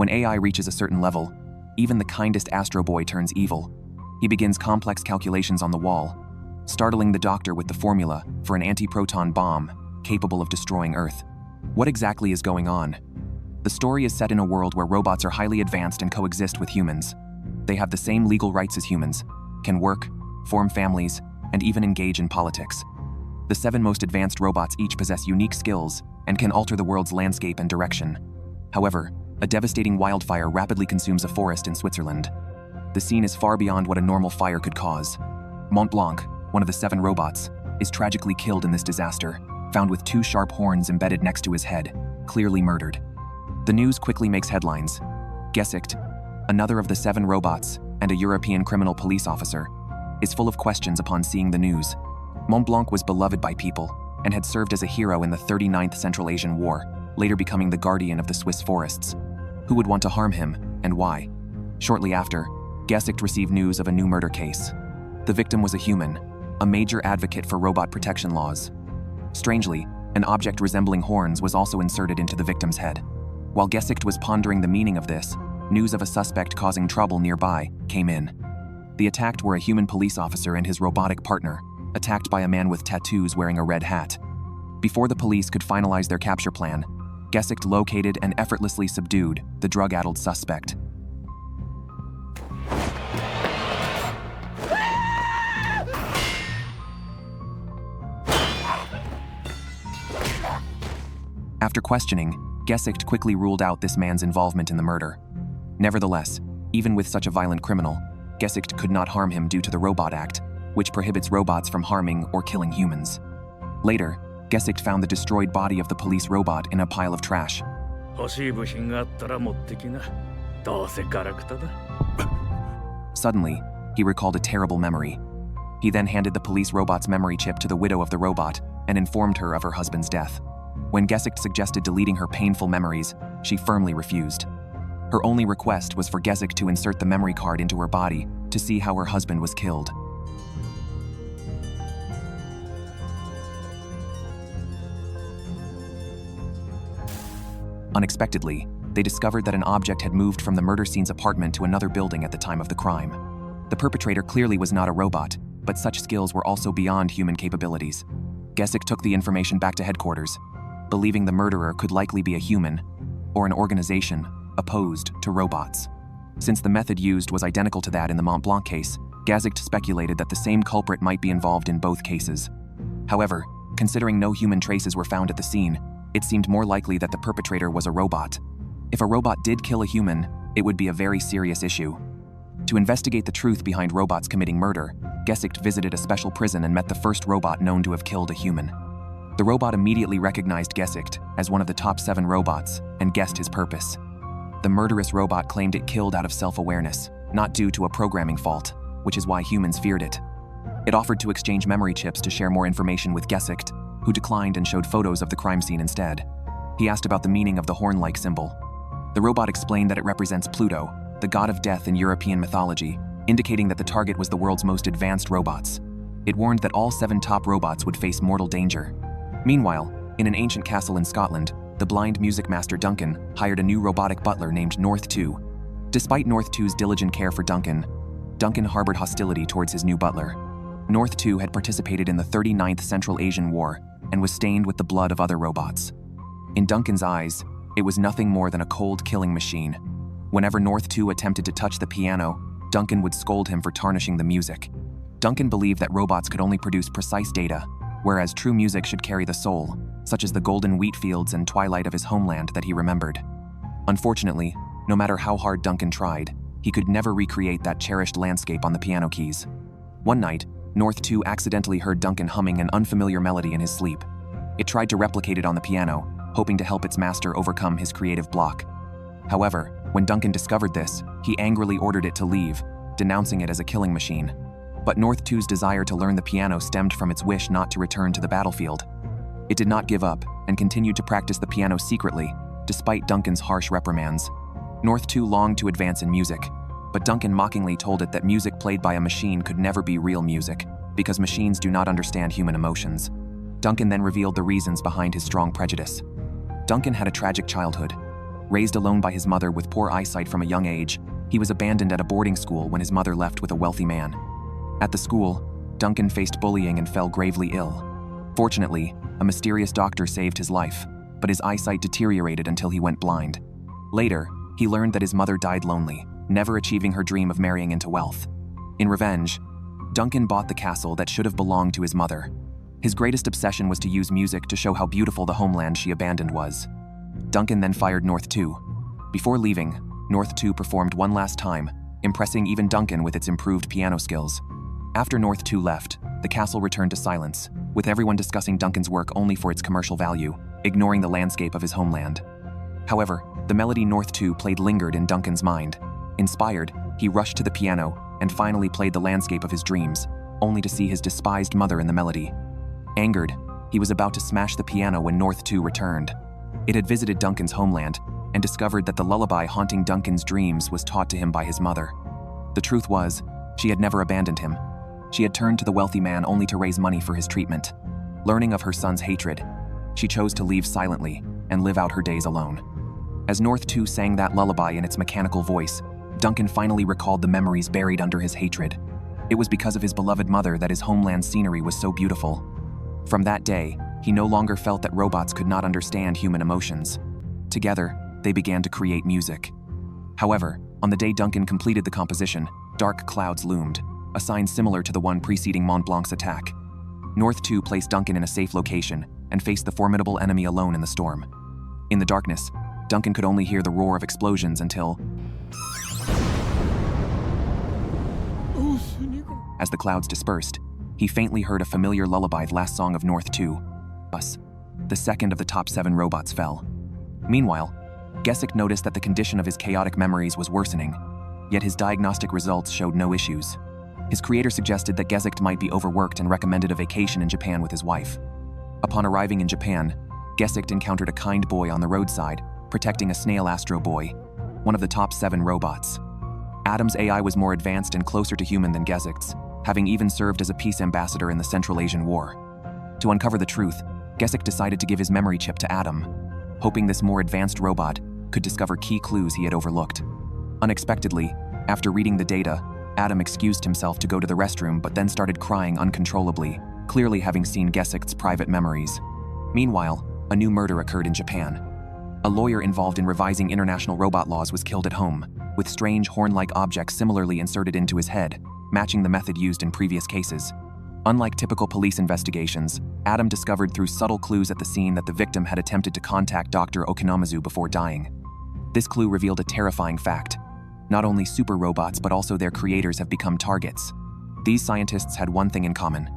When AI reaches a certain level, even the kindest Astro Boy turns evil. He begins complex calculations on the wall, startling the doctor with the formula for an anti-proton bomb capable of destroying Earth. What exactly is going on? The story is set in a world where robots are highly advanced and coexist with humans. They have the same legal rights as humans, can work, form families, and even engage in politics. The 7 most advanced robots each possess unique skills and can alter the world's landscape and direction. However, a devastating wildfire rapidly consumes a forest in Switzerland. The scene is far beyond what a normal fire could cause. Mont Blanc, one of the 7 robots, is tragically killed in this disaster, found with 2 sharp horns embedded next to his head, clearly murdered. The news quickly makes headlines. Gesicht, another of the 7 robots and a European criminal police officer, is full of questions upon seeing the news. Mont Blanc was beloved by people and had served as a hero in the 39th Central Asian War, later becoming the guardian of the Swiss forests. Who would want to harm him, and why? Shortly after, Gesicht received news of a new murder case. The victim was a human, a major advocate for robot protection laws. Strangely, an object resembling horns was also inserted into the victim's head. While Gesicht was pondering the meaning of this, news of a suspect causing trouble nearby came in. The attacked were a human police officer and his robotic partner, attacked by a man with tattoos wearing a red hat. Before the police could finalize their capture plan, Gesicht located and effortlessly subdued the drug-addled suspect. After questioning, Gesicht quickly ruled out this man's involvement in the murder. Nevertheless, even with such a violent criminal, Gesicht could not harm him due to the Robot Act, which prohibits robots from harming or killing humans. Later, Gesicht found the destroyed body of the police robot in a pile of trash. Suddenly, he recalled a terrible memory. He then handed the police robot's memory chip to the widow of the robot and informed her of her husband's death. When Gesicht suggested deleting her painful memories, she firmly refused. Her only request was for Gesicht to insert the memory card into her body to see how her husband was killed. Unexpectedly, they discovered that an object had moved from the murder scene's apartment to another building at the time of the crime. The perpetrator clearly was not a robot, but such skills were also beyond human capabilities. Gesicht took the information back to headquarters, believing the murderer could likely be a human or an organization opposed to robots. Since the method used was identical to that in the Mont Blanc case, Gesicht speculated that the same culprit might be involved in both cases. However, considering no human traces were found at the scene, it seemed more likely that the perpetrator was a robot. If a robot did kill a human, it would be a very serious issue. To investigate the truth behind robots committing murder, Gesicht visited a special prison and met the first robot known to have killed a human. The robot immediately recognized Gesicht as one of the top 7 robots and guessed his purpose. The murderous robot claimed it killed out of self-awareness, not due to a programming fault, which is why humans feared it. It offered to exchange memory chips to share more information with Gesicht, who declined and showed photos of the crime scene instead. He asked about the meaning of the horn-like symbol. The robot explained that it represents Pluto, the god of death in European mythology, indicating that the target was the world's most advanced robots. It warned that all 7 top robots would face mortal danger. Meanwhile, in an ancient castle in Scotland, the blind music master Duncan hired a new robotic butler named North 2. Despite North 2's diligent care for Duncan harbored hostility towards his new butler. North 2 had participated in the 39th Central Asian War and was stained with the blood of other robots. In Duncan's eyes, it was nothing more than a cold killing machine. Whenever North 2 attempted to touch the piano, Duncan would scold him for tarnishing the music. Duncan believed that robots could only produce precise data, whereas true music should carry the soul, such as the golden wheat fields and twilight of his homeland that he remembered. Unfortunately, no matter how hard Duncan tried, he could never recreate that cherished landscape on the piano keys. One night, North 2 accidentally heard Duncan humming an unfamiliar melody in his sleep. It tried to replicate it on the piano, hoping to help its master overcome his creative block. However, when Duncan discovered this, he angrily ordered it to leave, denouncing it as a killing machine. But North 2's desire to learn the piano stemmed from its wish not to return to the battlefield. It did not give up and continued to practice the piano secretly, despite Duncan's harsh reprimands. North 2 longed to advance in music, but Duncan mockingly told it that music played by a machine could never be real music, because machines do not understand human emotions. Duncan then revealed the reasons behind his strong prejudice. Duncan had a tragic childhood. Raised alone by his mother with poor eyesight from a young age, he was abandoned at a boarding school when his mother left with a wealthy man. At the school, Duncan faced bullying and fell gravely ill. Fortunately, a mysterious doctor saved his life, but his eyesight deteriorated until he went blind. Later, he learned that his mother died lonely, never achieving her dream of marrying into wealth. In revenge, Duncan bought the castle that should have belonged to his mother. His greatest obsession was to use music to show how beautiful the homeland she abandoned was. Duncan then fired North 2. Before leaving, North 2 performed one last time, impressing even Duncan with its improved piano skills. After North 2 left, the castle returned to silence, with everyone discussing Duncan's work only for its commercial value, ignoring the landscape of his homeland. However, the melody North 2 played lingered in Duncan's mind. Inspired, he rushed to the piano and finally played the landscape of his dreams, only to see his despised mother in the melody. Angered, he was about to smash the piano when North 2 returned. It had visited Duncan's homeland and discovered that the lullaby haunting Duncan's dreams was taught to him by his mother. The truth was, she had never abandoned him. She had turned to the wealthy man only to raise money for his treatment. Learning of her son's hatred, she chose to leave silently and live out her days alone. As North 2 sang that lullaby in its mechanical voice, Duncan finally recalled the memories buried under his hatred. It was because of his beloved mother that his homeland scenery was so beautiful. From that day, he no longer felt that robots could not understand human emotions. Together, they began to create music. However, on the day Duncan completed the composition, dark clouds loomed, a sign similar to the one preceding Mont Blanc's attack. North 2 placed Duncan in a safe location and faced the formidable enemy alone in the storm. In the darkness, Duncan could only hear the roar of explosions until, as the clouds dispersed, he faintly heard a familiar lullaby, the last song of North 2. Thus, the second of the top 7 robots fell. Meanwhile, Gesicht noticed that the condition of his chaotic memories was worsening, yet his diagnostic results showed no issues. His creator suggested that Gesicht might be overworked and recommended a vacation in Japan with his wife. Upon arriving in Japan, Gesicht encountered a kind boy on the roadside, protecting a snail Astro Boy, one of the top 7 robots. Adam's AI was more advanced and closer to human than Gesicht's, having even served as a peace ambassador in the Central Asian War. To uncover the truth, Gesicht decided to give his memory chip to Adam, hoping this more advanced robot could discover key clues he had overlooked. Unexpectedly, after reading the data, Adam excused himself to go to the restroom but then started crying uncontrollably, clearly having seen Gesicht's private memories. Meanwhile, a new murder occurred in Japan. A lawyer involved in revising international robot laws was killed at home, with strange horn-like objects similarly inserted into his head, matching the method used in previous cases. Unlike typical police investigations, Adam discovered through subtle clues at the scene that the victim had attempted to contact Dr. Okinamazu before dying. This clue revealed a terrifying fact. Not only super robots but also their creators have become targets. These scientists had one thing in common.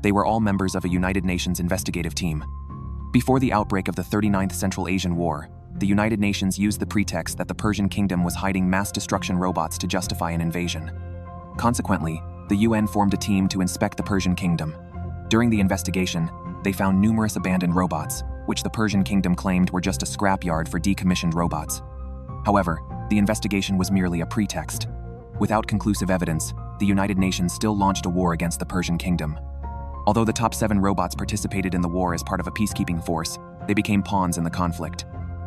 They were all members of a United Nations investigative team. Before the outbreak of the 39th Central Asian War, the United Nations used the pretext that the Persian Kingdom was hiding mass destruction robots to justify an invasion. Consequently, the UN formed a team to inspect the Persian Kingdom. During the investigation, they found numerous abandoned robots, which the Persian Kingdom claimed were just a scrapyard for decommissioned robots. However, the investigation was merely a pretext. Without conclusive evidence, the United Nations still launched a war against the Persian Kingdom. Although the top 7 robots participated in the war as part of a peacekeeping force, they became pawns in the conflict.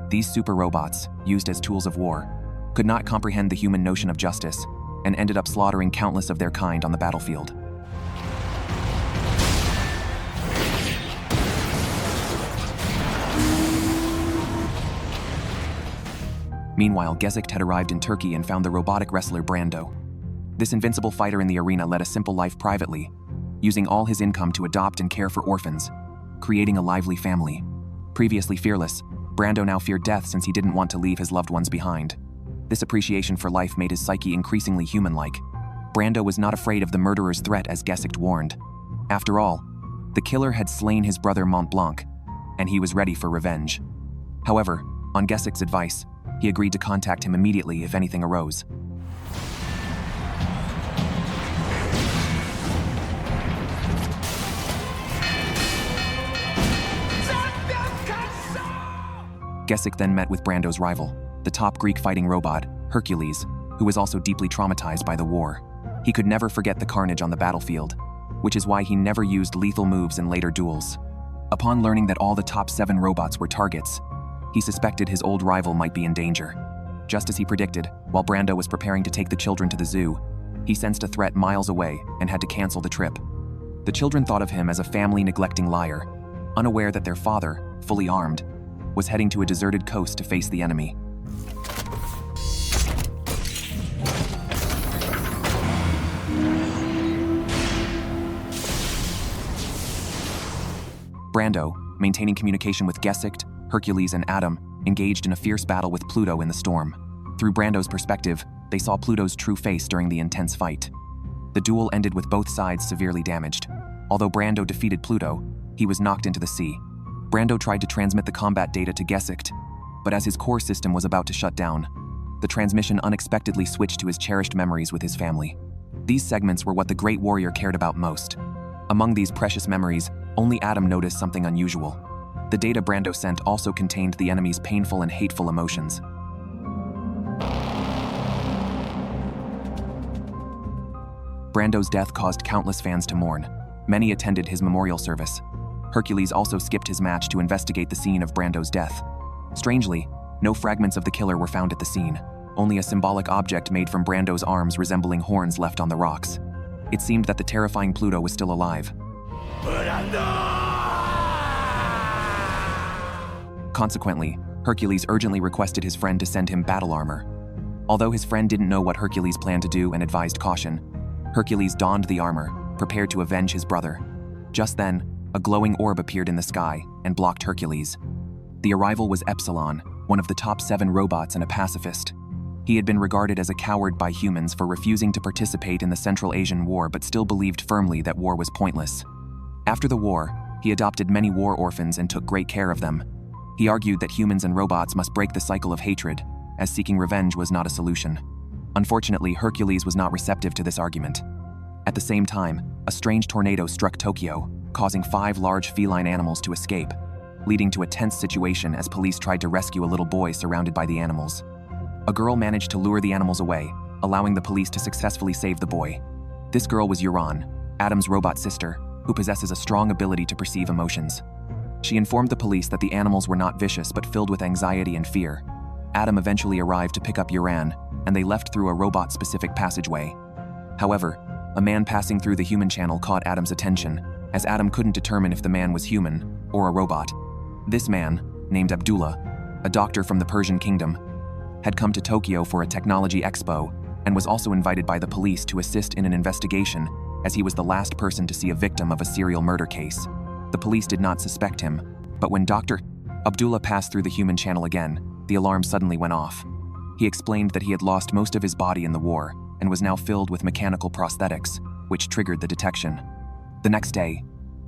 These super robots, used as tools of war, could not comprehend the human notion of justice and ended up slaughtering countless of their kind on the battlefield. Meanwhile, Gesicht had arrived in Turkey and found the robotic wrestler Brando. This invincible fighter in the arena led a simple life privately, using all his income to adopt and care for orphans, creating a lively family. Previously fearless, Brando now feared death since he didn't want to leave his loved ones behind. This appreciation for life made his psyche increasingly human-like. Brando was not afraid of the murderer's threat, as Gesicht warned. After all, the killer had slain his brother Mont Blanc, and he was ready for revenge. However, on Gesicht's advice, he agreed to contact him immediately if anything arose. Gesicht then met with Brando's rival, the top Greek fighting robot, Hercules, who was also deeply traumatized by the war. He could never forget the carnage on the battlefield, which is why he never used lethal moves in later duels. Upon learning that all the top 7 robots were targets, He suspected his old rival might be in danger. Just as he predicted, while Brando was preparing to take the children to the zoo, he sensed a threat miles away and had to cancel the trip. The children thought of him as a family-neglecting liar, unaware that their father, fully armed, was heading to a deserted coast to face the enemy. Brando, maintaining communication with Gesicht, Hercules, and Adam, engaged in a fierce battle with Pluto in the storm. Through Brando's perspective, they saw Pluto's true face during the intense fight. The duel ended with both sides severely damaged. Although Brando defeated Pluto, he was knocked into the sea. Brando tried to transmit the combat data to Gesicht, but as his core system was about to shut down, the transmission unexpectedly switched to his cherished memories with his family. These segments were what the great warrior cared about most. Among these precious memories, only Adam noticed something unusual. The data Brando sent also contained the enemy's painful and hateful emotions. Brando's death caused countless fans to mourn. Many attended his memorial service. Hercules also skipped his match to investigate the scene of Brando's death. Strangely, no fragments of the killer were found at the scene, only a symbolic object made from Brando's arms resembling horns left on the rocks. It seemed that the terrifying Pluto was still alive. Consequently, Hercules urgently requested his friend to send him battle armor. Although his friend didn't know what Hercules planned to do and advised caution, Hercules donned the armor, prepared to avenge his brother. Just then, a glowing orb appeared in the sky and blocked Hercules. The arrival was Epsilon, one of the top 7 robots and a pacifist. He had been regarded as a coward by humans for refusing to participate in the Central Asian War but still believed firmly that war was pointless. After the war, he adopted many war orphans and took great care of them. He argued that humans and robots must break the cycle of hatred, as seeking revenge was not a solution. Unfortunately, Hercules was not receptive to this argument. At the same time, a strange tornado struck Tokyo, causing 5 large feline animals to escape, leading to a tense situation as police tried to rescue a little boy surrounded by the animals. A girl managed to lure the animals away, allowing the police to successfully save the boy. This girl was Uran, Adam's robot sister, who possesses a strong ability to perceive emotions. She informed the police that the animals were not vicious but filled with anxiety and fear. Adam eventually arrived to pick up Uran, and they left through a robot-specific passageway. However, a man passing through the human channel caught Adam's attention, as Adam couldn't determine if the man was human or a robot. This man, named Abdullah, a doctor from the Persian kingdom, had come to Tokyo for a technology expo and was also invited by the police to assist in an investigation, as he was the last person to see a victim of a serial murder case. The police did not suspect him, but when Dr. Abdullah passed through the human channel again, the alarm suddenly went off. He explained that he had lost most of his body in the war and was now filled with mechanical prosthetics, which triggered the detection. The next day,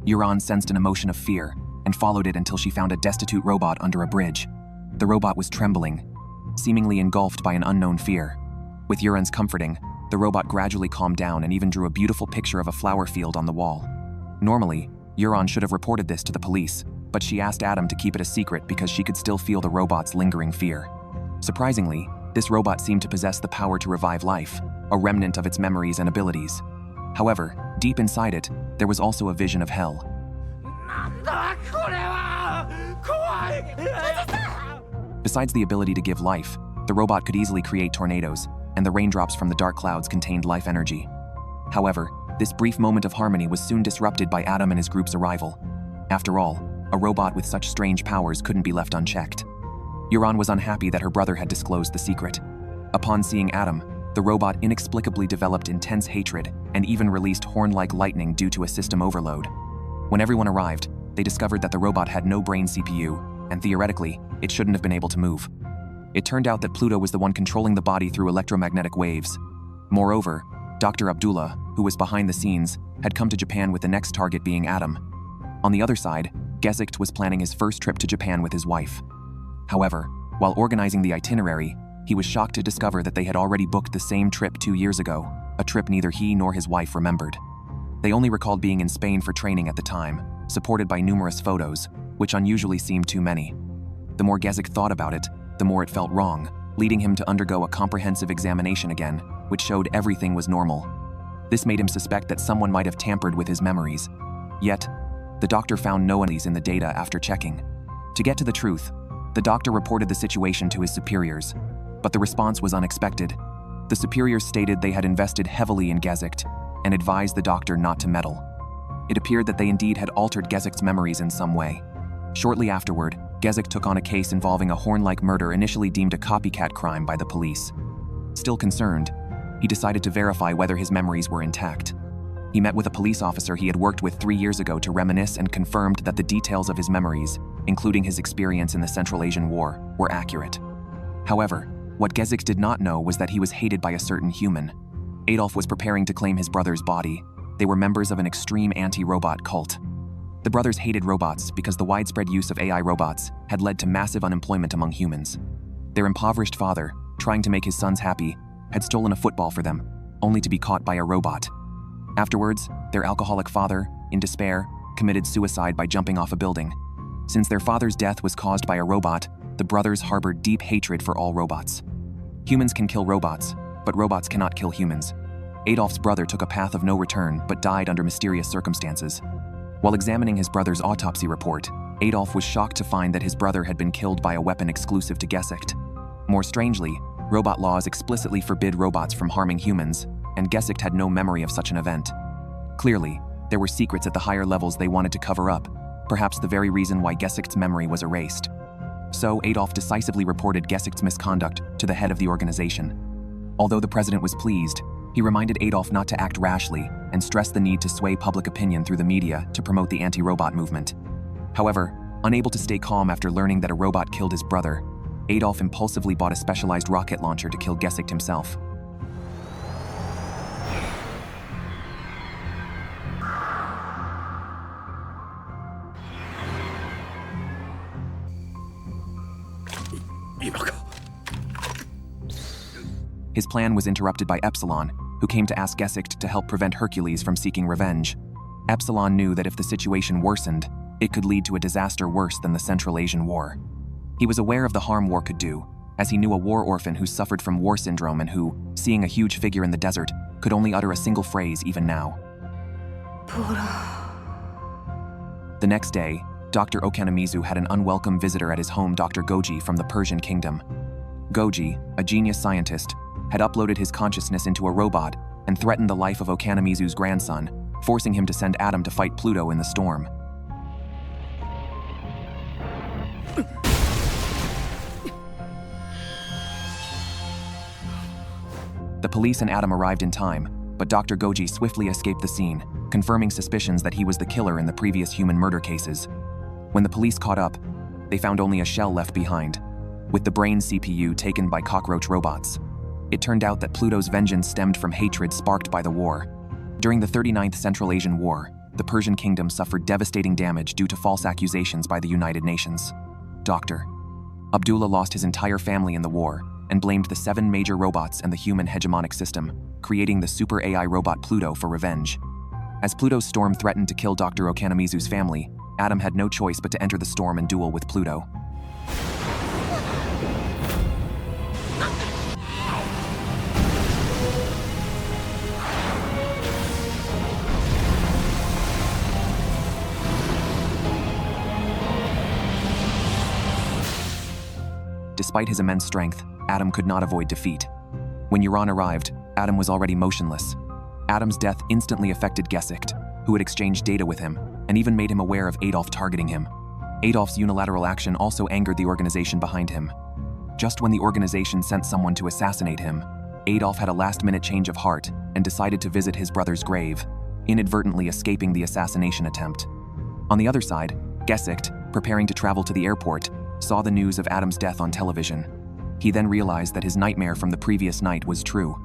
Uran sensed an emotion of fear and followed it until she found a destitute robot under a bridge. The robot was trembling, seemingly engulfed by an unknown fear. With Uran's comforting, the robot gradually calmed down and even drew a beautiful picture of a flower field on the wall. Normally, Uran should have reported this to the police, but she asked Adam to keep it a secret because she could still feel the robot's lingering fear. Surprisingly, this robot seemed to possess the power to revive life, a remnant of its memories and abilities. However, deep inside it, there was also a vision of hell. Besides the ability to give life, the robot could easily create tornadoes, and the raindrops from the dark clouds contained life energy. However, this brief moment of harmony was soon disrupted by Adam and his group's arrival. After all, a robot with such strange powers couldn't be left unchecked. Uran was unhappy that her brother had disclosed the secret. Upon seeing Adam, the robot inexplicably developed intense hatred and even released horn-like lightning due to a system overload. When everyone arrived, they discovered that the robot had no brain CPU, and theoretically, it shouldn't have been able to move. It turned out that Pluto was the one controlling the body through electromagnetic waves. Moreover, Dr. Abdullah, who was behind the scenes, had come to Japan with the next target being Adam. On the other side, Gesicht was planning his first trip to Japan with his wife. However, while organizing the itinerary, he was shocked to discover that they had already booked the same trip 2 years ago, a trip neither he nor his wife remembered. They only recalled being in Spain for training at the time, supported by numerous photos, which unusually seemed too many. The more Gesicht thought about it, the more it felt wrong, leading him to undergo a comprehensive examination again, which showed everything was normal. This made him suspect that someone might have tampered with his memories. Yet, the doctor found no anomalies in the data after checking. To get to the truth, The doctor reported the situation to his superiors, but the response was unexpected. The superiors stated they had invested heavily in Gesicht and advised the doctor not to meddle. It appeared that they indeed had altered Gesicht's memories in some way. Shortly afterward, Gesicht took on a case involving a Horn-like murder initially deemed a copycat crime by the police. Still concerned, he decided to verify whether his memories were intact. He met with a police officer he had worked with 3 years ago to reminisce and confirmed that the details of his memories, including his experience in the Central Asian War, were accurate. However, what Gesicht did not know was that he was hated by a certain human. Adolf was preparing to claim his brother's body. They were members of an extreme anti-robot cult. The brothers hated robots because the widespread use of AI robots had led to massive unemployment among humans. Their impoverished father, trying to make his sons happy, had stolen a football for them, only to be caught by a robot. Afterwards, their alcoholic father, in despair, committed suicide by jumping off a building. Since their father's death was caused by a robot, the brothers harbored deep hatred for all robots. Humans can kill robots, but robots cannot kill humans. Adolf's brother took a path of no return but died under mysterious circumstances. While examining his brother's autopsy report, Adolf was shocked to find that his brother had been killed by a weapon exclusive to Gesicht. More strangely, robot laws explicitly forbid robots from harming humans, and Gesicht had no memory of such an event. Clearly, there were secrets at the higher levels they wanted to cover up, perhaps the very reason why Gesicht's memory was erased. So Adolf decisively reported Gesicht's misconduct to the head of the organization. Although the president was pleased, he reminded Adolf not to act rashly and stressed the need to sway public opinion through the media to promote the anti-robot movement. However, unable to stay calm after learning that a robot killed his brother, Adolf impulsively bought a specialized rocket launcher to kill Gesicht himself. His plan was interrupted by Epsilon, who came to ask Gesicht to help prevent Hercules from seeking revenge. Epsilon knew that if the situation worsened, it could lead to a disaster worse than the Central Asian War. He was aware of the harm war could do, as he knew a war orphan who suffered from war syndrome and who, seeing a huge figure in the desert, could only utter a single phrase even now. The next day, Dr. Okanamizu had an unwelcome visitor at his home, Dr. Goji from the Persian kingdom. Goji, a genius scientist, had uploaded his consciousness into a robot and threatened the life of Okanamizu's grandson, forcing him to send Adam to fight Pluto in the storm. The police and Adam arrived in time, but Dr. Goji swiftly escaped the scene, confirming suspicions that he was the killer in the previous human murder cases. When the police caught up, they found only a shell left behind, with the brain CPU taken by cockroach robots. It turned out that Pluto's vengeance stemmed from hatred sparked by the war. During the 39th Central Asian War, the Persian kingdom suffered devastating damage due to false accusations by the United Nations. Dr. Abdullah lost his entire family in the war and blamed the 7 major robots and the human hegemonic system, creating the super AI robot Pluto for revenge. As Pluto's storm threatened to kill Dr. Okanamizu's family, Adam had no choice but to enter the storm and duel with Pluto. Despite his immense strength, Adam could not avoid defeat. When Uran arrived, Adam was already motionless. Adam's death instantly affected Gesicht, who had exchanged data with him, and even made him aware of Adolf targeting him. Adolf's unilateral action also angered the organization behind him. Just when the organization sent someone to assassinate him, Adolf had a last-minute change of heart and decided to visit his brother's grave, inadvertently escaping the assassination attempt. On the other side, Gesicht, preparing to travel to the airport, saw the news of Adam's death on television. He then realized that his nightmare from the previous night was true.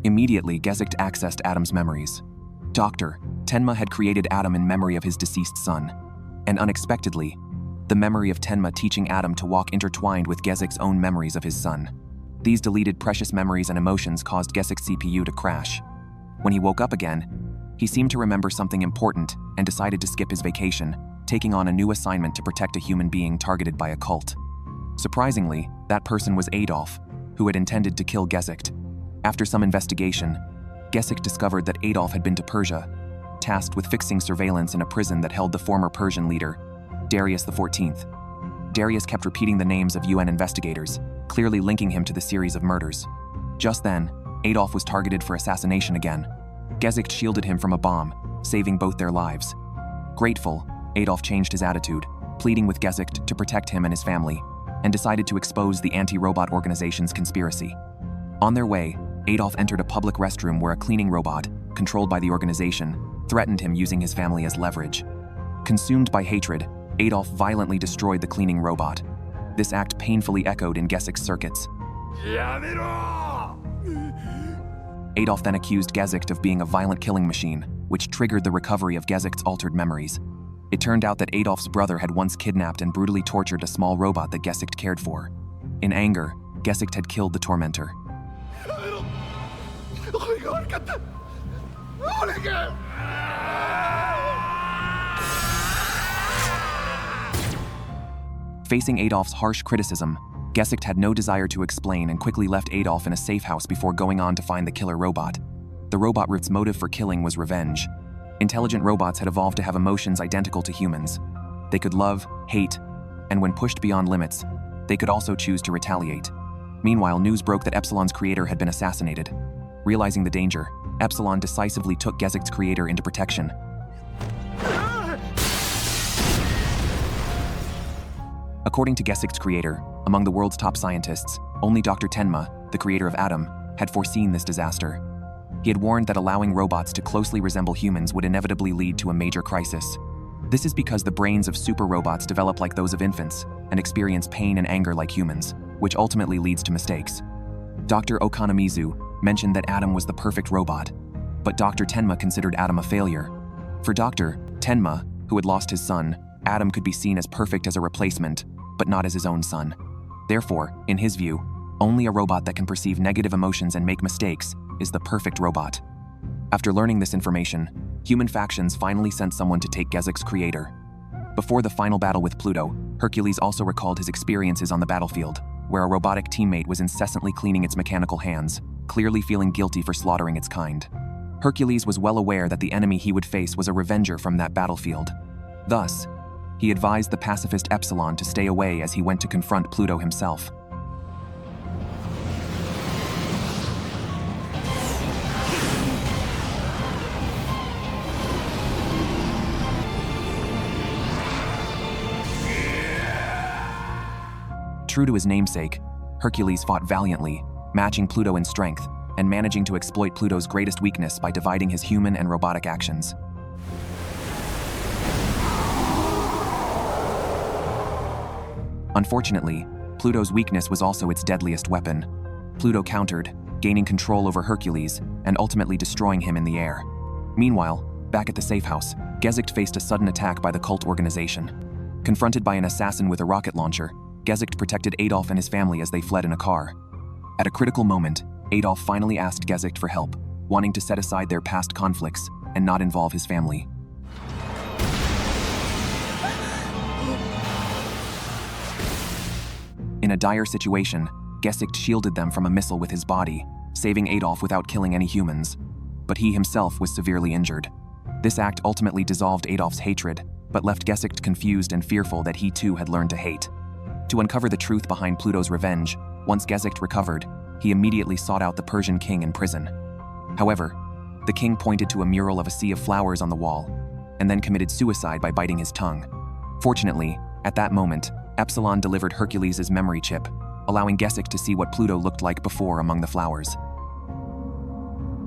Immediately, Gesicht accessed Adam's memories. Dr. Tenma had created Adam in memory of his deceased son. And unexpectedly, the memory of Tenma teaching Adam to walk intertwined with Gesicht's own memories of his son. These deleted precious memories and emotions caused Gesicht's CPU to crash. When he woke up again, he seemed to remember something important and decided to skip his vacation, taking on a new assignment to protect a human being targeted by a cult. Surprisingly, that person was Adolf, who had intended to kill Gesicht. After some investigation, Gesicht discovered that Adolf had been to Persia, tasked with fixing surveillance in a prison that held the former Persian leader, Darius XIV. Darius kept repeating the names of UN investigators, clearly linking him to the series of murders. Just then, Adolf was targeted for assassination again. Gesicht shielded him from a bomb, saving both their lives. Grateful, Adolf changed his attitude, pleading with Gesicht to protect him and his family, and decided to expose the anti-robot organization's conspiracy. On their way, Adolf entered a public restroom where a cleaning robot, controlled by the organization, threatened him using his family as leverage. Consumed by hatred, Adolf violently destroyed the cleaning robot. This act painfully echoed in Gesicht's circuits. Adolf then accused Gesicht of being a violent killing machine, which triggered the recovery of Gesicht's altered memories. It turned out that Adolf's brother had once kidnapped and brutally tortured a small robot that Gesicht cared for. In anger, Gesicht had killed the tormentor. Facing Adolf's harsh criticism, Gesicht had no desire to explain and quickly left Adolf in a safe house before going on to find the killer robot. The robot's motive for killing was revenge. Intelligent robots had evolved to have emotions identical to humans. They could love, hate, and when pushed beyond limits, they could also choose to retaliate. Meanwhile, news broke that Epsilon's creator had been assassinated. Realizing the danger, Epsilon decisively took Gesicht's creator into protection. According to Gesicht's creator, among the world's top scientists, only Dr. Tenma, the creator of Atom, had foreseen this disaster. He had warned that allowing robots to closely resemble humans would inevitably lead to a major crisis. This is because the brains of super robots develop like those of infants and experience pain and anger like humans, which ultimately leads to mistakes. Dr. Okonomizu mentioned that Atom was the perfect robot, but Dr. Tenma considered Atom a failure. For Dr. Tenma, who had lost his son, Atom could be seen as perfect as a replacement, but not as his own son. Therefore, in his view, only a robot that can perceive negative emotions and make mistakes is the perfect robot. After learning this information, human factions finally sent someone to take Gesicht's creator. Before the final battle with Pluto, Hercules also recalled his experiences on the battlefield, where a robotic teammate was incessantly cleaning its mechanical hands, clearly feeling guilty for slaughtering its kind. Hercules was well aware that the enemy he would face was a revenger from that battlefield. Thus, he advised the pacifist Epsilon to stay away as he went to confront Pluto himself. True to his namesake, Hercules fought valiantly, matching Pluto in strength and managing to exploit Pluto's greatest weakness by dividing his human and robotic actions. Unfortunately, Pluto's weakness was also its deadliest weapon. Pluto countered, gaining control over Hercules and ultimately destroying him in the air. Meanwhile, back at the safe house, Gesicht faced a sudden attack by the cult organization. Confronted by an assassin with a rocket launcher, Gesicht protected Adolf and his family as they fled in a car. At a critical moment, Adolf finally asked Gesicht for help, wanting to set aside their past conflicts and not involve his family. In a dire situation, Gesicht shielded them from a missile with his body, saving Adolf without killing any humans. But he himself was severely injured. This act ultimately dissolved Adolf's hatred, but left Gesicht confused and fearful that he too had learned to hate. To uncover the truth behind Pluto's revenge, once Gesicht recovered, he immediately sought out the Persian king in prison. However, the king pointed to a mural of a sea of flowers on the wall, and then committed suicide by biting his tongue. Fortunately, at that moment, Epsilon delivered Hercules' memory chip, allowing Gesicht to see what Pluto looked like before among the flowers.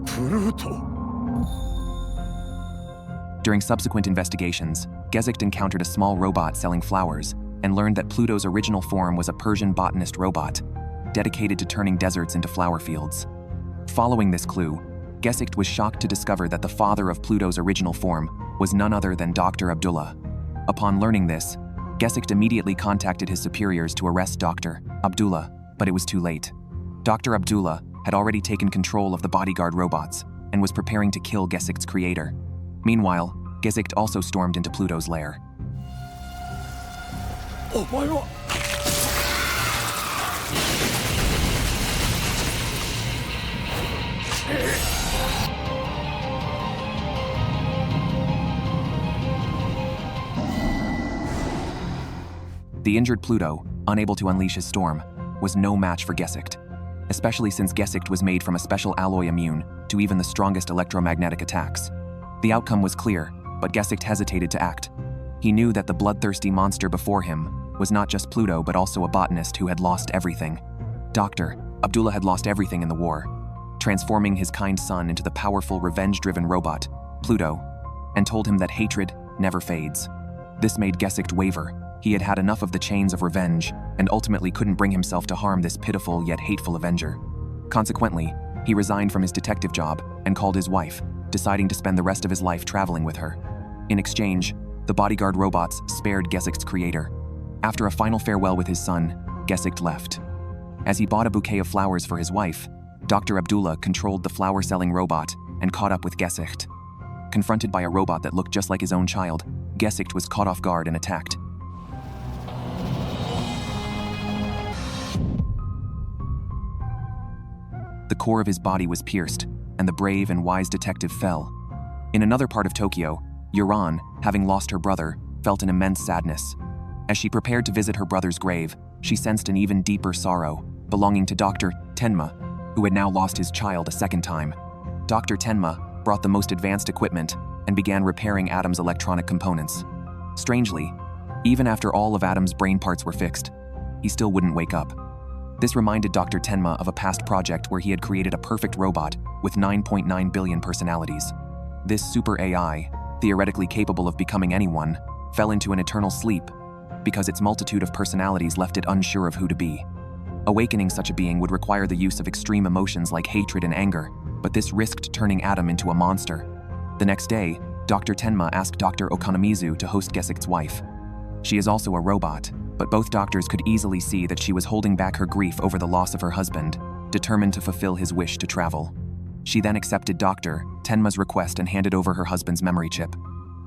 Pluto. During subsequent investigations, Gesicht encountered a small robot selling flowers and learned that Pluto's original form was a Persian botanist robot, dedicated to turning deserts into flower fields. Following this clue, Gesicht was shocked to discover that the father of Pluto's original form was none other than Dr. Abdullah. Upon learning this, Gesicht immediately contacted his superiors to arrest Dr. Abdullah, but it was too late. Dr. Abdullah had already taken control of the bodyguard robots and was preparing to kill Gesicht's creator. Meanwhile, Gesicht also stormed into Pluto's lair. Oh my God. The injured Pluto, unable to unleash his storm, was no match for Gesicht, especially since Gesicht was made from a special alloy immune to even the strongest electromagnetic attacks. The outcome was clear, but Gesicht hesitated to act. He knew that the bloodthirsty monster before him was not just Pluto but also a botanist who had lost everything. Dr. Abdullah had lost everything in the war, transforming his kind son into the powerful, revenge-driven robot, Pluto, and told him that hatred never fades. This made Gesicht waver. He had had enough of the chains of revenge and ultimately couldn't bring himself to harm this pitiful yet hateful avenger. Consequently, he resigned from his detective job and called his wife, deciding to spend the rest of his life traveling with her. In exchange, the bodyguard robots spared Gesicht's creator. After a final farewell with his son, Gesicht left. As he bought a bouquet of flowers for his wife, Dr. Abdullah controlled the flower-selling robot and caught up with Gesicht. Confronted by a robot that looked just like his own child, Gesicht was caught off guard and attacked. The core of his body was pierced, and the brave and wise detective fell. In another part of Tokyo, Yuran, having lost her brother, felt an immense sadness. As she prepared to visit her brother's grave, she sensed an even deeper sorrow, belonging to Dr. Tenma, who had now lost his child a second time. Dr. Tenma brought the most advanced equipment and began repairing Adam's electronic components. Strangely, even after all of Adam's brain parts were fixed, he still wouldn't wake up. This reminded Dr. Tenma of a past project where he had created a perfect robot with 9.9 billion personalities. This super AI, theoretically capable of becoming anyone, fell into an eternal sleep because its multitude of personalities left it unsure of who to be. Awakening such a being would require the use of extreme emotions like hatred and anger, but this risked turning Adam into a monster. The next day, Dr. Tenma asked Dr. Okonomizu to host Gesicht's wife. She is also a robot, but both doctors could easily see that she was holding back her grief over the loss of her husband, determined to fulfill his wish to travel. She then accepted Dr. Tenma's request and handed over her husband's memory chip.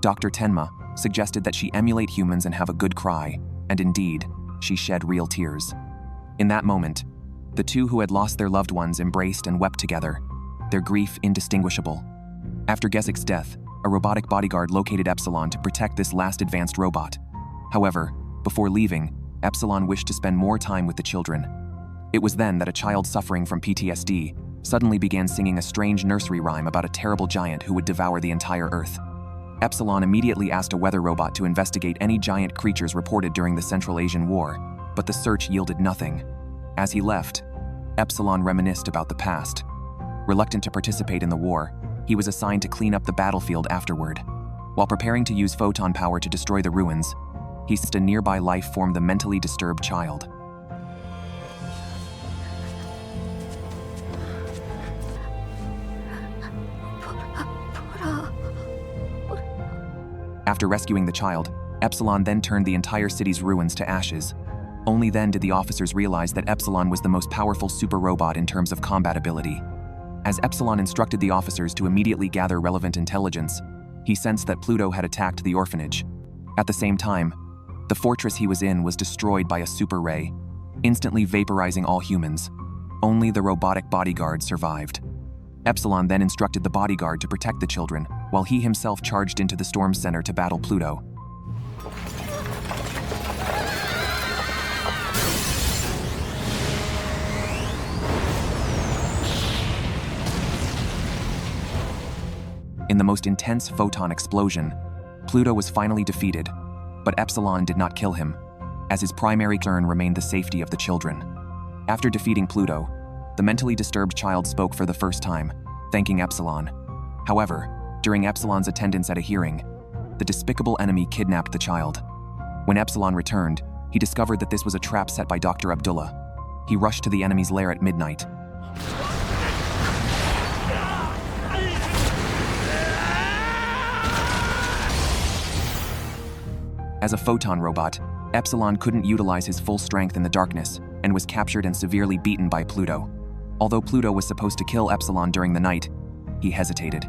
Dr. Tenma suggested that she emulate humans and have a good cry, and indeed, she shed real tears. In that moment, the two who had lost their loved ones embraced and wept together, their grief indistinguishable. After Gesicht's death, a robotic bodyguard located Epsilon to protect this last advanced robot. However, before leaving, Epsilon wished to spend more time with the children. It was then that a child suffering from PTSD suddenly began singing a strange nursery rhyme about a terrible giant who would devour the entire Earth. Epsilon immediately asked a weather robot to investigate any giant creatures reported during the Central Asian War, but the search yielded nothing. As he left, Epsilon reminisced about the past. Reluctant to participate in the war, he was assigned to clean up the battlefield afterward. While preparing to use photon power to destroy the ruins, he sensed a nearby life form, the mentally disturbed child. After rescuing the child, Epsilon then turned the entire city's ruins to ashes. Only then did the officers realize that Epsilon was the most powerful super robot in terms of combat ability. As Epsilon instructed the officers to immediately gather relevant intelligence, he sensed that Pluto had attacked the orphanage. At the same time, the fortress he was in was destroyed by a super ray, instantly vaporizing all humans. Only the robotic bodyguard survived. Epsilon then instructed the bodyguard to protect the children, while he himself charged into the storm center to battle Pluto. In the most intense photon explosion, Pluto was finally defeated, but Epsilon did not kill him, as his primary concern remained the safety of the children. After defeating Pluto, the mentally disturbed child spoke for the first time, thanking Epsilon. However, during Epsilon's attendance at a hearing, the despicable enemy kidnapped the child. When Epsilon returned, he discovered that this was a trap set by Dr. Abdullah. He rushed to the enemy's lair at midnight. As a photon robot, Epsilon couldn't utilize his full strength in the darkness and was captured and severely beaten by Pluto. Although Pluto was supposed to kill Epsilon during the night, he hesitated.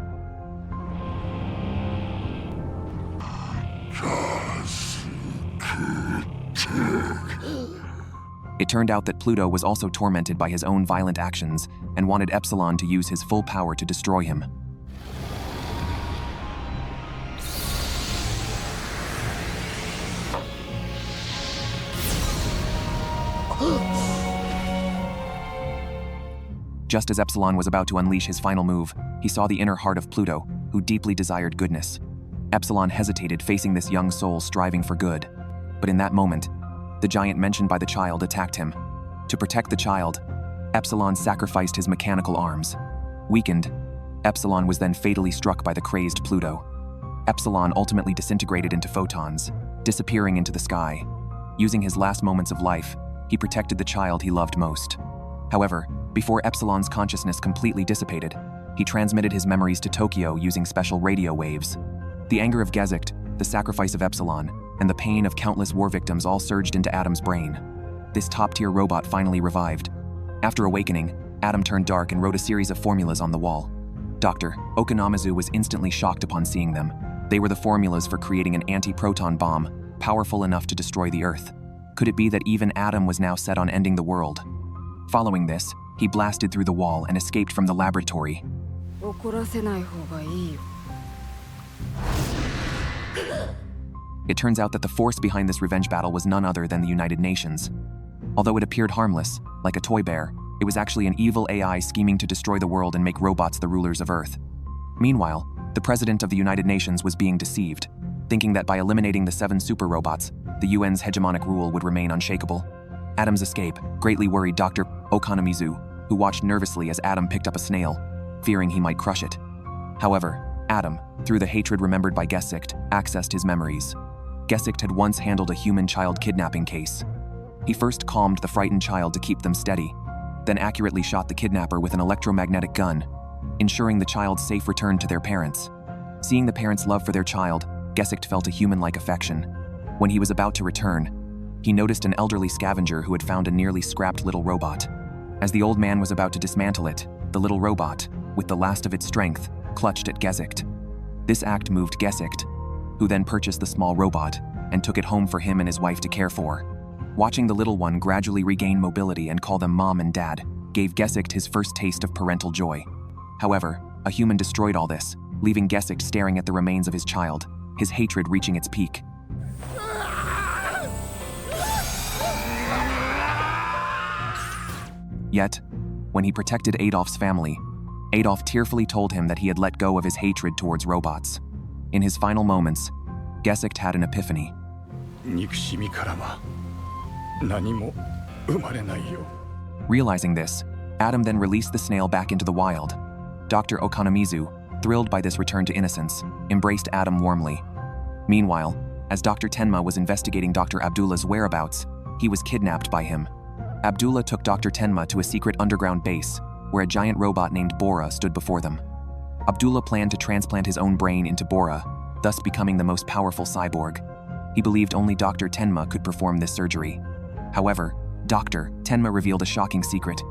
It turned out that Pluto was also tormented by his own violent actions and wanted Epsilon to use his full power to destroy him. Just as Epsilon was about to unleash his final move, he saw the inner heart of Pluto, who deeply desired goodness. Epsilon hesitated, facing this young soul striving for good. But in that moment, the giant mentioned by the child attacked him. To protect the child, Epsilon sacrificed his mechanical arms. Weakened, Epsilon was then fatally struck by the crazed Pluto. Epsilon ultimately disintegrated into photons, disappearing into the sky. Using his last moments of life, he protected the child he loved most. However, before Epsilon's consciousness completely dissipated, he transmitted his memories to Tokyo using special radio waves. The anger of Gesicht, the sacrifice of Epsilon, and the pain of countless war victims all surged into Adam's brain. This top-tier robot finally revived. After awakening, Adam turned dark and wrote a series of formulas on the wall. Dr. Okanamizu was instantly shocked upon seeing them. They were the formulas for creating an anti-proton bomb, powerful enough to destroy the Earth. Could it be that even Adam was now set on ending the world? Following this, he blasted through the wall and escaped from the laboratory. It turns out that the force behind this revenge battle was none other than the United Nations. Although it appeared harmless, like a toy bear, it was actually an evil AI scheming to destroy the world and make robots the rulers of Earth. Meanwhile, the president of the United Nations was being deceived, thinking that by eliminating the 7 super robots, the UN's hegemonic rule would remain unshakable. Adam's escape greatly worried Dr. Okanamizu, who watched nervously as Adam picked up a snail, fearing he might crush it. However, Adam, through the hatred remembered by Gesicht, accessed his memories. Gesicht had once handled a human child kidnapping case. He first calmed the frightened child to keep them steady, then accurately shot the kidnapper with an electromagnetic gun, ensuring the child's safe return to their parents. Seeing the parents' love for their child, Gesicht felt a human-like affection. When he was about to return, he noticed an elderly scavenger who had found a nearly scrapped little robot. As the old man was about to dismantle it, the little robot, with the last of its strength, clutched at Gesicht. This act moved Gesicht, who then purchased the small robot and took it home for him and his wife to care for. Watching the little one gradually regain mobility and call them mom and dad gave Gesicht his first taste of parental joy. However, a human destroyed all this, leaving Gesicht staring at the remains of his child, his hatred reaching its peak. Yet, when he protected Adolf's family, Adolf tearfully told him that he had let go of his hatred towards robots. In his final moments, Gesicht had an epiphany. Realizing this, Adam then released the snail back into the wild. Dr. Okanamizu, thrilled by this return to innocence, embraced Adam warmly. Meanwhile, as Dr. Tenma was investigating Dr. Abdullah's whereabouts, he was kidnapped by him. Abdullah took Dr. Tenma to a secret underground base, where a giant robot named Bora stood before them. Abdullah planned to transplant his own brain into Bora, thus becoming the most powerful cyborg. He believed only Dr. Tenma could perform this surgery. However, Dr. Tenma revealed a shocking secret.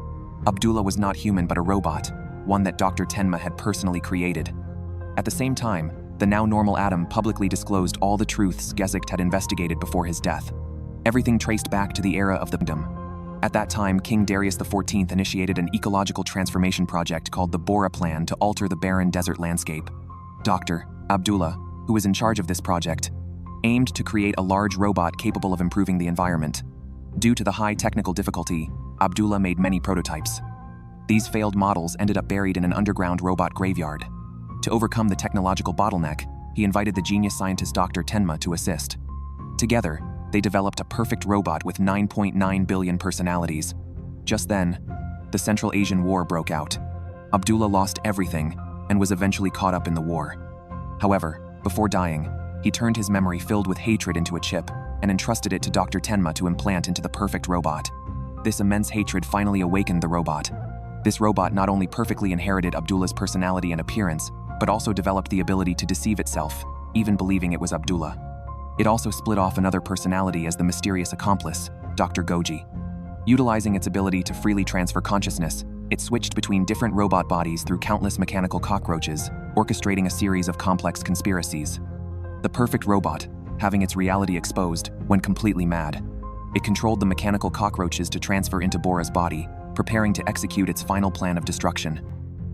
Abdullah was not human but a robot, one that Dr. Tenma had personally created. At the same time, the now normal Adam publicly disclosed all the truths Gesicht had investigated before his death. Everything traced back to the era of the kingdom. At that time, King Darius XIV initiated an ecological transformation project called the Bora Plan to alter the barren desert landscape. Dr. Abdullah, who was in charge of this project, aimed to create a large robot capable of improving the environment. Due to the high technical difficulty, Abdullah made many prototypes. These failed models ended up buried in an underground robot graveyard. To overcome the technological bottleneck, he invited the genius scientist Dr. Tenma to assist. Together, they developed a perfect robot with 9.9 billion personalities. Just then, the Central Asian War broke out. Abdullah lost everything and was eventually caught up in the war. However, before dying, he turned his memory filled with hatred into a chip and entrusted it to Dr. Tenma to implant into the perfect robot. This immense hatred finally awakened the robot. This robot not only perfectly inherited Abdullah's personality and appearance, but also developed the ability to deceive itself, even believing it was Abdullah. It also split off another personality as the mysterious accomplice, Dr. Goji. Utilizing its ability to freely transfer consciousness, it switched between different robot bodies through countless mechanical cockroaches, orchestrating a series of complex conspiracies. The perfect robot, having its reality exposed, went completely mad. It controlled the mechanical cockroaches to transfer into Bora's body, preparing to execute its final plan of destruction.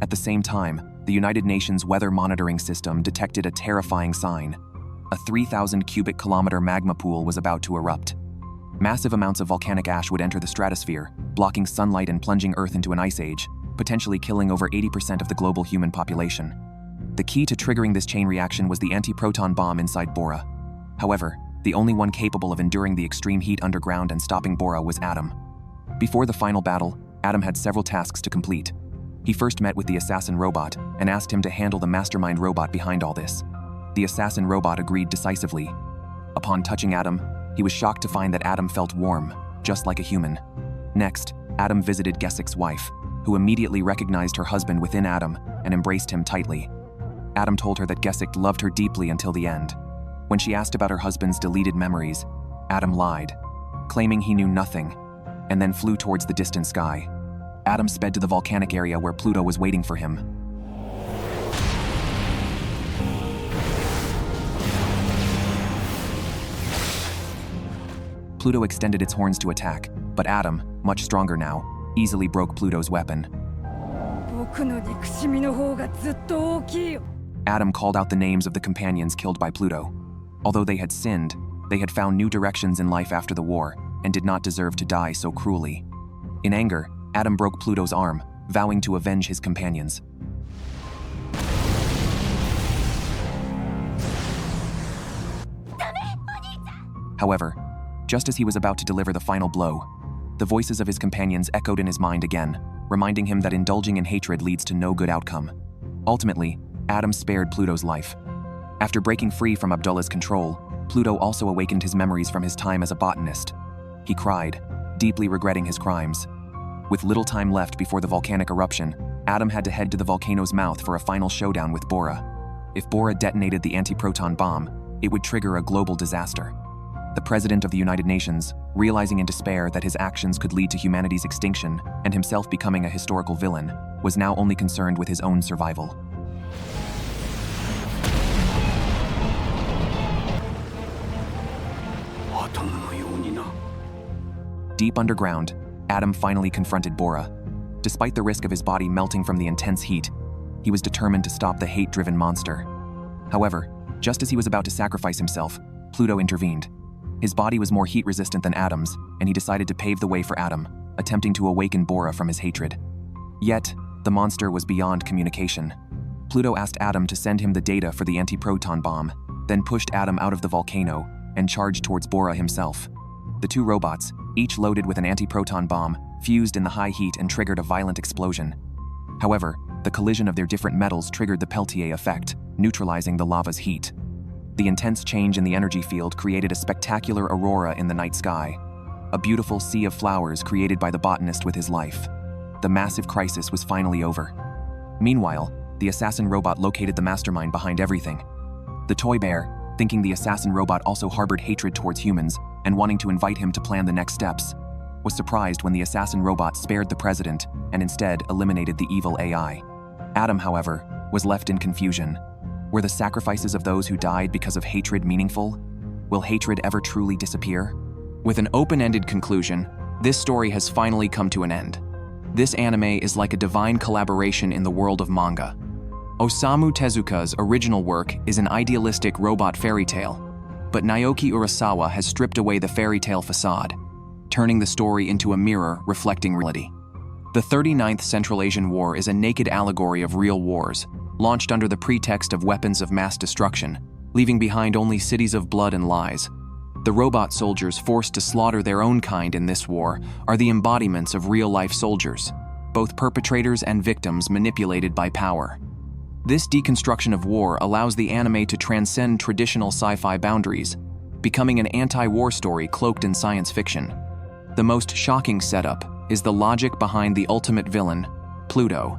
At the same time, the United Nations weather monitoring system detected a terrifying sign. A 3,000 cubic kilometer magma pool was about to erupt. Massive amounts of volcanic ash would enter the stratosphere, blocking sunlight and plunging Earth into an ice age, potentially killing over 80% of the global human population. The key to triggering this chain reaction was the anti-proton bomb inside Bora. However, the only one capable of enduring the extreme heat underground and stopping Bora was Adam. Before the final battle, Adam had several tasks to complete. He first met with the assassin robot and asked him to handle the mastermind robot behind all this. The assassin robot agreed decisively. Upon touching Adam, he was shocked to find that Adam felt warm, just like a human. Next, Adam visited Gesik's wife, who immediately recognized her husband within Adam and embraced him tightly. Adam told her that Gesik loved her deeply until the end. When she asked about her husband's deleted memories, Adam lied, claiming he knew nothing, and then flew towards the distant sky. Adam sped to the volcanic area where Pluto was waiting for him. Pluto extended its horns to attack, but Adam, much stronger now, easily broke Pluto's weapon. Adam called out the names of the companions killed by Pluto. Although they had sinned, they had found new directions in life after the war and did not deserve to die so cruelly. In anger, Adam broke Pluto's arm, vowing to avenge his companions. However, just as he was about to deliver the final blow, the voices of his companions echoed in his mind again, reminding him that indulging in hatred leads to no good outcome. Ultimately, Adam spared Pluto's life. After breaking free from Abdullah's control, Pluto also awakened his memories from his time as a botanist. He cried, deeply regretting his crimes. With little time left before the volcanic eruption, Adam had to head to the volcano's mouth for a final showdown with Bora. If Bora detonated the anti-proton bomb, it would trigger a global disaster. The President of the United Nations, realizing in despair that his actions could lead to humanity's extinction and himself becoming a historical villain, was now only concerned with his own survival. Deep underground, Adam finally confronted Bora. Despite the risk of his body melting from the intense heat, he was determined to stop the hate-driven monster. However, just as he was about to sacrifice himself, Pluto intervened. His body was more heat-resistant than Adam's, and he decided to pave the way for Adam, attempting to awaken Bora from his hatred. Yet, the monster was beyond communication. Pluto asked Adam to send him the data for the anti-proton bomb, then pushed Adam out of the volcano and charged towards Bora himself. The two robots, each loaded with an anti-proton bomb, fused in the high heat and triggered a violent explosion. However, the collision of their different metals triggered the Peltier effect, neutralizing the lava's heat. The intense change in the energy field created a spectacular aurora in the night sky, a beautiful sea of flowers created by the botanist with his life. The massive crisis was finally over. Meanwhile, the assassin robot located the mastermind behind everything. The toy bear, thinking the assassin robot also harbored hatred towards humans and wanting to invite him to plan the next steps, was surprised when the assassin robot spared the president and instead eliminated the evil AI. Adam, however, was left in confusion. Were the sacrifices of those who died because of hatred meaningful? Will hatred ever truly disappear? With an open-ended conclusion, this story has finally come to an end. This anime is like a divine collaboration in the world of manga. Osamu Tezuka's original work is an idealistic robot fairy tale, but Naoki Urasawa has stripped away the fairy tale facade, turning the story into a mirror reflecting reality. The 39th Central Asian War is a naked allegory of real wars, launched under the pretext of weapons of mass destruction, leaving behind only cities of blood and lies. The robot soldiers forced to slaughter their own kind in this war are the embodiments of real-life soldiers, both perpetrators and victims manipulated by power. This deconstruction of war allows the anime to transcend traditional sci-fi boundaries, becoming an anti-war story cloaked in science fiction. The most shocking setup is the logic behind the ultimate villain, Pluto.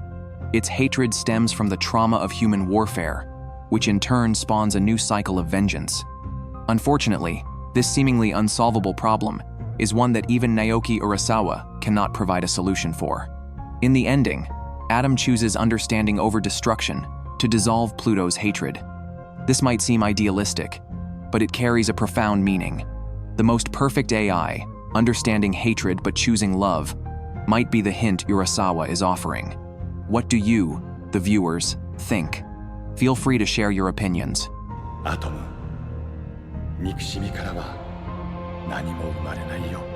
Its hatred stems from the trauma of human warfare, which in turn spawns a new cycle of vengeance. Unfortunately, this seemingly unsolvable problem is one that even Naoki Urasawa cannot provide a solution for. In the ending, Adam chooses understanding over destruction to dissolve Pluto's hatred. This might seem idealistic, but it carries a profound meaning. The most perfect AI, understanding hatred but choosing love, might be the hint Urasawa is offering. What do you, the viewers, think? Feel free to share your opinions. アトム、憎しみからは何も生まれないよ。